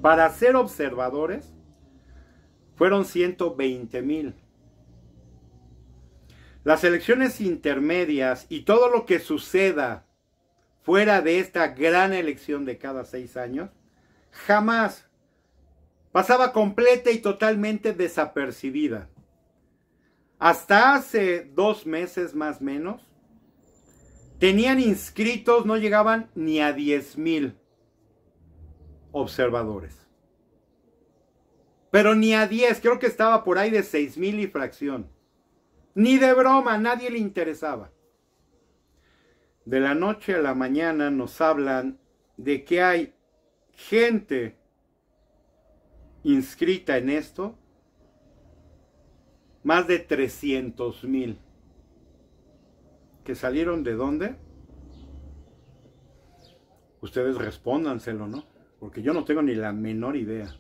para ser observadores fueron 120,000. Las elecciones intermedias y todo lo que suceda fuera de esta gran elección de cada 6 años, jamás pasaba completa y totalmente desapercibida. Hasta hace 2 meses más o menos, tenían inscritos, no llegaban ni a 10,000 observadores. Pero ni a 10, creo que estaba por ahí de 6,000 y fracción. Ni de broma, a nadie le interesaba. De la noche a la mañana nos hablan de que hay gente inscrita en esto, más de 300,000. ¿Que salieron de dónde? Ustedes respóndanselo, ¿no? Porque yo no tengo ni la menor idea.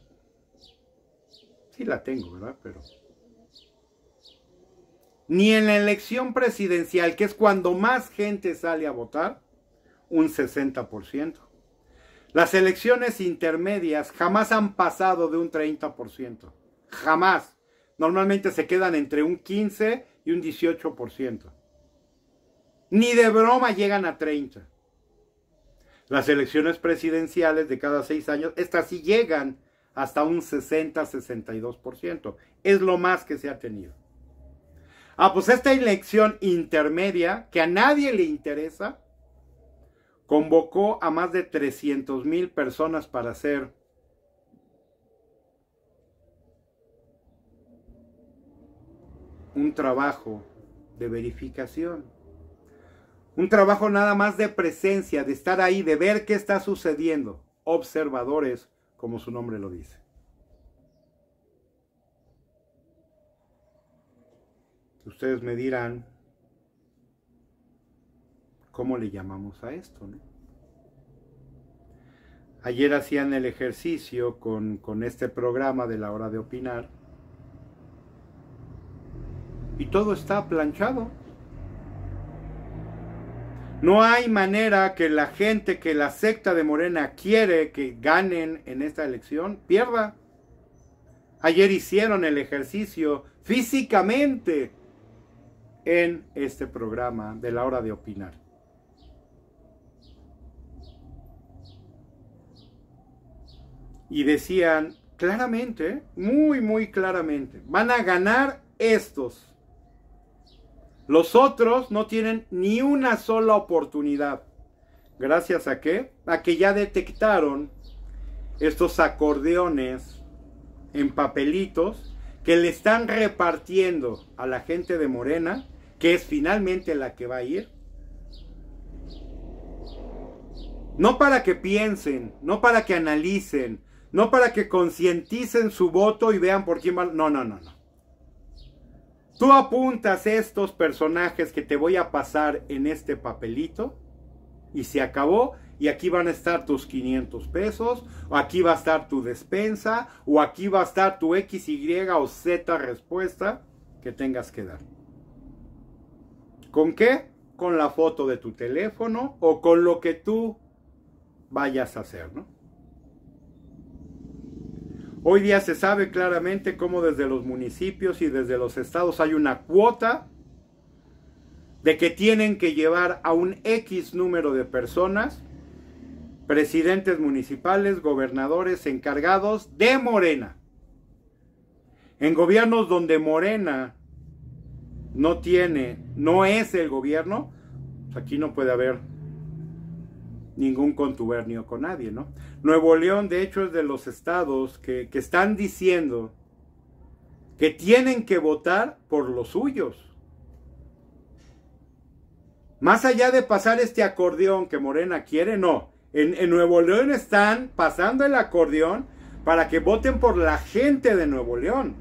Sí la tengo, ¿verdad? Pero ni en la elección presidencial, que es cuando más gente sale a votar, un 60%. Las elecciones intermedias jamás han pasado de un 30%. Jamás. Normalmente se quedan entre un 15 y un 18%. Ni de broma llegan a 30%. Las elecciones presidenciales de cada 6 años, estas sí llegan hasta un 60-62%. Es lo más que se ha tenido. Pues esta elección intermedia, que a nadie le interesa, convocó a más de 300,000 personas para hacer un trabajo de verificación. Un trabajo nada más de presencia, de estar ahí, de ver qué está sucediendo. Observadores, como su nombre lo dice. Ustedes me dirán, ¿cómo le llamamos a esto, no? Ayer hacían el ejercicio con este programa de la hora de opinar. Y todo está planchado. No hay manera que la gente, que la secta de Morena quiere que ganen en esta elección, pierda. Ayer hicieron el ejercicio físicamente en este programa de la hora de opinar. Y decían claramente, muy claramente, van a ganar estos. Los otros no tienen ni una sola oportunidad. ¿Gracias a qué? A que ya detectaron estos acordeones en papelitos que le están repartiendo a la gente de Morena, que es finalmente la que va a ir. No para que piensen, no para que analicen, no para que concienticen su voto y vean por quién van. No. Tú apuntas estos personajes que te voy a pasar en este papelito y se acabó, y aquí van a estar tus 500 pesos, o aquí va a estar tu despensa, o aquí va a estar tu X, Y o Z respuesta que tengas que dar. ¿Con qué? Con la foto de tu teléfono o con lo que tú vayas a hacer, ¿no? Hoy día se sabe claramente cómo desde los municipios y desde los estados hay una cuota de que tienen que llevar a un X número de personas, presidentes municipales, gobernadores, encargados de Morena. En gobiernos donde Morena no es el gobierno, pues aquí no puede haber ningún contubernio con nadie, ¿no? Nuevo León, de hecho, es de los estados que están diciendo que tienen que votar por los suyos. Más allá de pasar este acordeón que Morena quiere, no. En Nuevo León están pasando el acordeón para que voten por la gente de Nuevo León.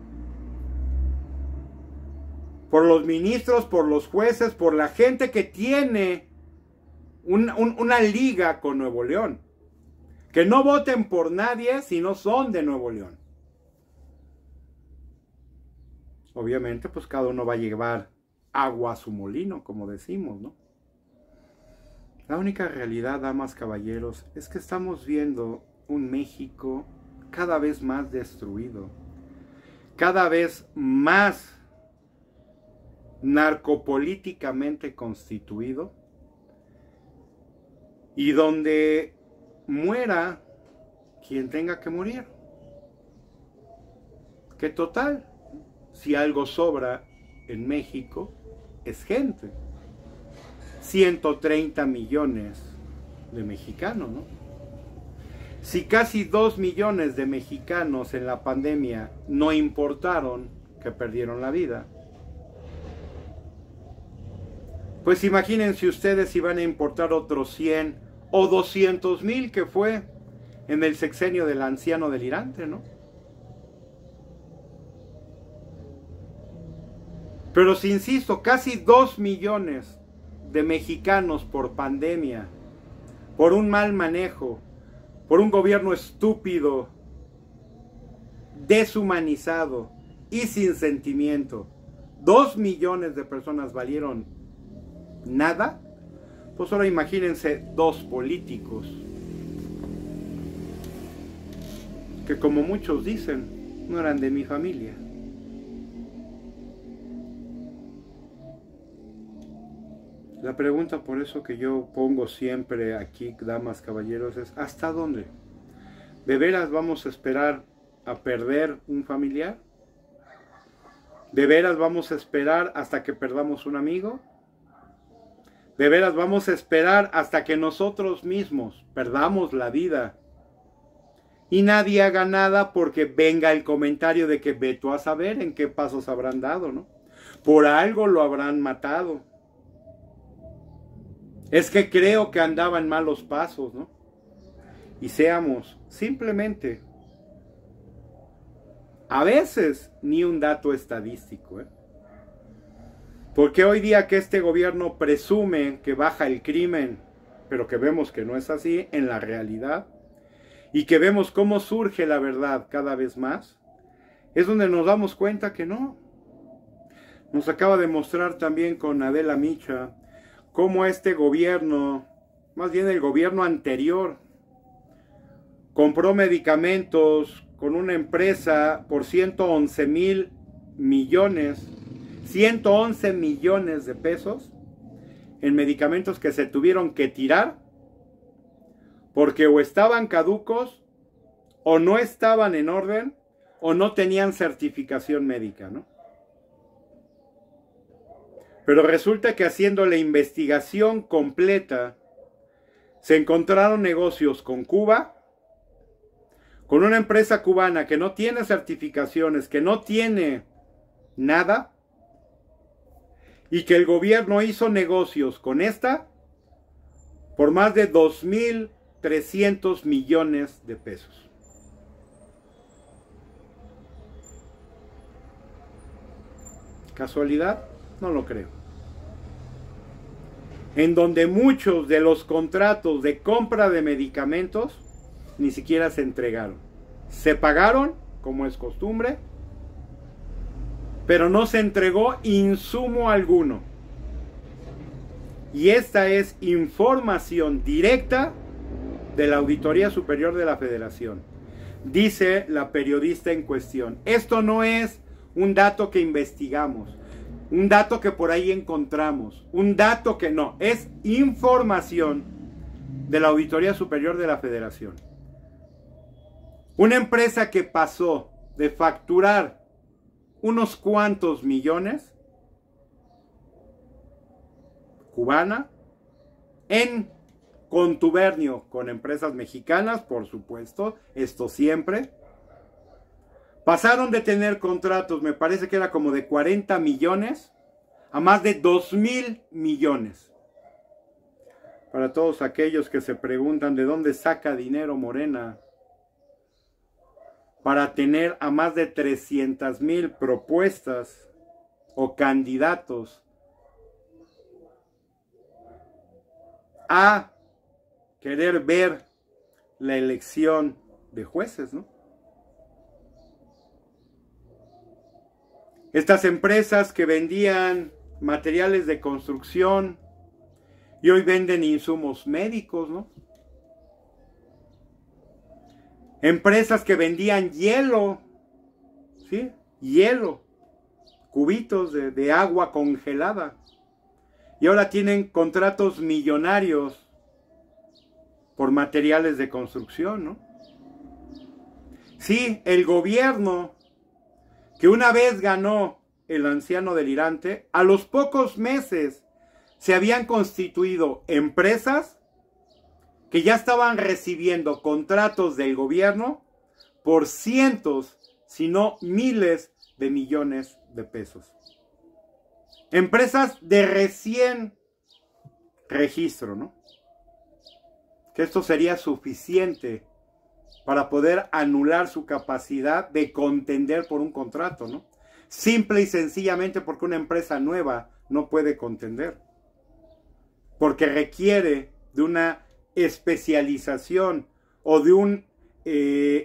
Por los ministros, por los jueces, por la gente que tiene una liga con Nuevo León. Que no voten por nadie si no son de Nuevo León. Obviamente, pues cada uno va a llevar agua a su molino, como decimos, ¿no? La única realidad, damas, caballeros, es que estamos viendo un México cada vez más destruido, cada vez más narcopolíticamente constituido, y donde muera quien tenga que morir. Que total, si algo sobra en México, es gente. 130 millones de mexicanos, ¿no? Si casi 2 millones de mexicanos en la pandemia no importaron que perdieron la vida, pues imagínense ustedes si van a importar otros 100 o 200,000 que fue en el sexenio del anciano delirante, ¿no? Pero si insisto, casi 2 millones de mexicanos por pandemia, por un mal manejo, por un gobierno estúpido, deshumanizado y sin sentimiento, 2 millones de personas valieron nada. Pues ahora imagínense 2 políticos que, como muchos dicen, no eran de mi familia. La pregunta por eso que yo pongo siempre aquí, damas, caballeros, es ¿hasta dónde? ¿De veras vamos a esperar a perder un familiar? ¿De veras vamos a esperar hasta que perdamos un amigo? ¿De veras vamos a esperar hasta que nosotros mismos perdamos la vida y nadie haga nada porque venga el comentario de que ve tú a saber en qué pasos habrán dado, ¿no? Por algo lo habrán matado. Es que creo que andaba en malos pasos, ¿no? Y seamos simplemente, a veces, ni un dato estadístico, ¿eh? Porque hoy día que este gobierno presume que baja el crimen, pero que vemos que no es así en la realidad, y que vemos cómo surge la verdad cada vez más, es donde nos damos cuenta que no. Nos acaba de mostrar también con Adela Micha cómo este gobierno, más bien el gobierno anterior, compró medicamentos con una empresa por 111 millones de pesos en medicamentos que se tuvieron que tirar porque o estaban caducos o no estaban en orden o no tenían certificación médica, ¿no? Pero resulta que haciendo la investigación completa se encontraron negocios con Cuba, con una empresa cubana que no tiene certificaciones, que no tiene nada, y que el gobierno hizo negocios con esta por más de 2.300 millones de pesos. ¿Casualidad? No lo creo. En donde muchos de los contratos de compra de medicamentos ni siquiera se entregaron. Se pagaron, como es costumbre, pero no se entregó insumo alguno. Y esta es información directa de la Auditoría Superior de la Federación. Dice la periodista en cuestión. Esto no es un dato que investigamos, un dato que por ahí encontramos, un dato que no, es información de la Auditoría Superior de la Federación. Una empresa que pasó de facturar unos cuantos millones, cubana, en contubernio con empresas mexicanas, por supuesto, esto siempre. Pasaron de tener contratos, me parece que era como de 40 millones, a más de 2.000 millones. Para todos aquellos que se preguntan de dónde saca dinero Morena para tener a más de 300,000 propuestas o candidatos a querer ver la elección de jueces, ¿no? Estas empresas que vendían materiales de construcción y hoy venden insumos médicos, ¿no? Empresas que vendían hielo, ¿sí? Hielo, cubitos de agua congelada. Y ahora tienen contratos millonarios por materiales de construcción, ¿no? Sí, el gobierno que una vez ganó el anciano delirante, a los pocos meses se habían constituido empresas que ya estaban recibiendo contratos del gobierno por cientos, si no miles de millones de pesos. Empresas de recién registro, ¿no? Que esto sería suficiente para poder anular su capacidad de contender por un contrato, ¿no? Simple y sencillamente porque una empresa nueva no puede contender. Porque requiere de una especialización o de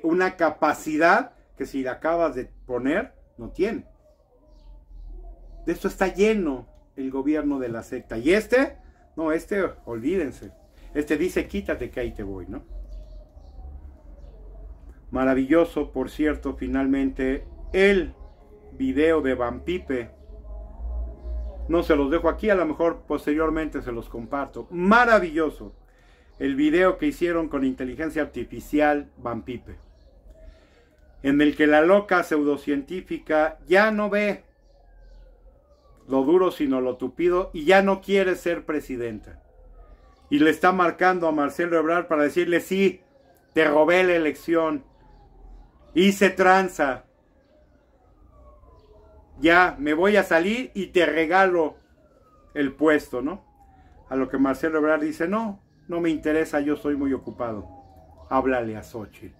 una capacidad que si la acabas de poner, no tiene. De esto está lleno el gobierno de la secta. Y no, olvídense. Dice, quítate que ahí te voy, ¿no? Maravilloso, por cierto, finalmente, el video de Van Pipe. No se los dejo aquí, a lo mejor posteriormente se los comparto. Maravilloso el video que hicieron con inteligencia artificial Van Pipe. en el que la loca pseudocientífica ya no ve lo duro sino lo tupido y ya no quiere ser presidenta. Y le está marcando a Marcelo Ebrard para decirle: sí, te robé la elección, hice tranza, ya me voy a salir y te regalo el puesto, ¿no? A lo que Marcelo Ebrard dice: no, no me interesa, yo estoy muy ocupado, háblale a Xóchitl.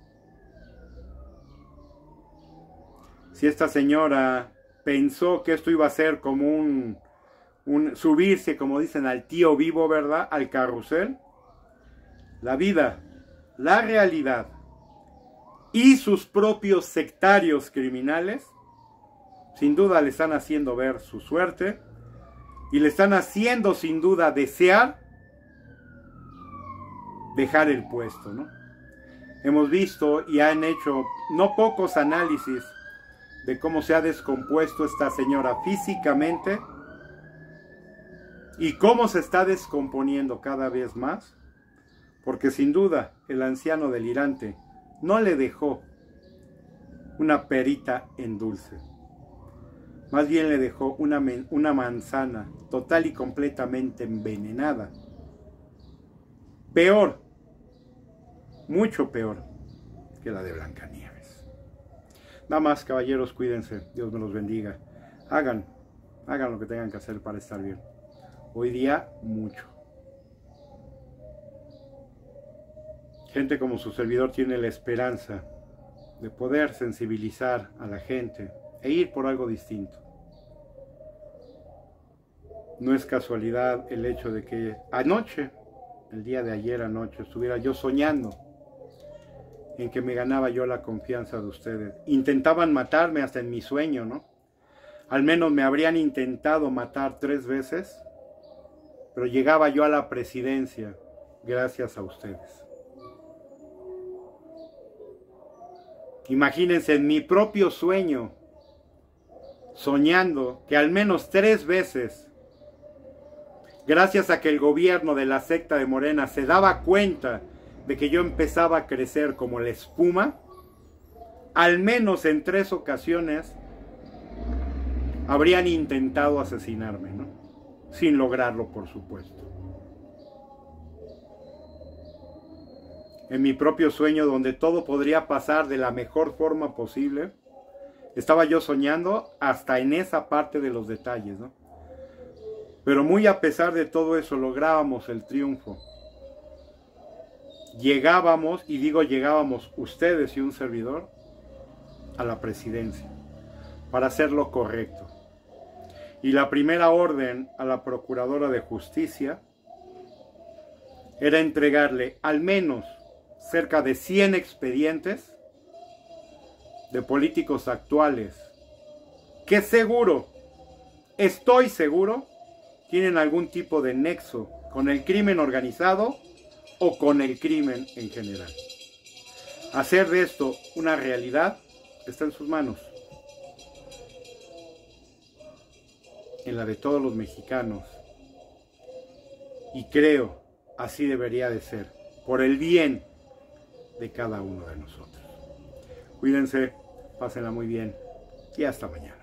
Si esta señora pensó que esto iba a ser como un subirse, como dicen, al tío vivo, ¿verdad?, al carrusel, la vida, la realidad y sus propios sectarios criminales sin duda le están haciendo ver su suerte y le están haciendo sin duda desear dejar el puesto, ¿no? Hemos visto y han hecho no pocos análisis de cómo se ha descompuesto esta señora físicamente y cómo se está descomponiendo cada vez más, porque sin duda el anciano delirante no le dejó una perita en dulce, más bien le dejó una manzana total y completamente envenenada, peor, mucho peor que la de Blancanieves. Damas, caballeros, cuídense, Dios me los bendiga, hagan lo que tengan que hacer para estar bien. Hoy día, mucho. Gente como su servidor tiene la esperanza de poder sensibilizar a la gente e ir por algo distinto. No es casualidad el hecho de que anoche, el día de ayer anoche, estuviera yo soñando en que me ganaba yo la confianza de ustedes. Intentaban matarme hasta en mi sueño, ¿no? Al menos me habrían intentado matar 3 veces, pero llegaba yo a la presidencia gracias a ustedes. Imagínense, en mi propio sueño, soñando que al menos 3 veces, gracias a que el gobierno de la secta de Morena se daba cuenta de que yo empezaba a crecer como la espuma, al menos en 3 ocasiones habrían intentado asesinarme, ¿no? Sin lograrlo, por supuesto. En mi propio sueño, donde todo podría pasar de la mejor forma posible, estaba yo soñando hasta en esa parte de los detalles, ¿no? Pero muy a pesar de todo eso, lográbamos el triunfo. Llegábamos, y digo llegábamos ustedes y un servidor, a la presidencia, para hacer lo correcto. Y la primera orden a la Procuradora de Justicia era entregarle al menos cerca de 100 expedientes de políticos actuales que seguro, estoy seguro, tienen algún tipo de nexo con el crimen organizado o con el crimen en general. Hacer de esto una realidad está en sus manos, en la de todos los mexicanos, y creo así debería de ser, por el bien de cada uno de nosotros. Cuídense, pásenla muy bien y hasta mañana.